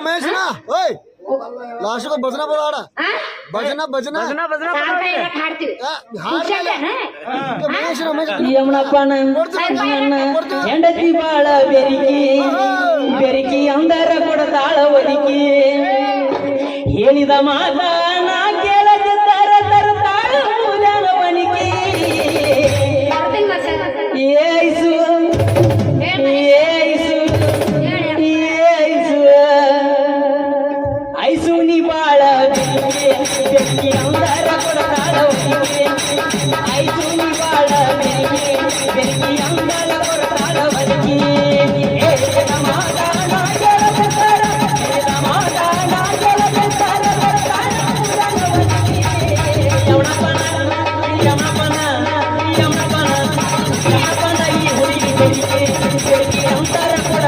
ಮಹೇಶನ ಓಯ್ ಲಾಸ್ಟ್ ಭಜನಾ ಬೋಡ ಭಜನಾ ಭಜನಾ ಯಮನಪ್ಪನ ಹೆಂಡತಿ ಬಾಳ ಬೆರಿಕಿ ಬೆರಿಕಿ ಅಂದರ ಕೊಡತಾಳ ಒಲಿಕಿ ಹೇಳಿದ ಮಾತ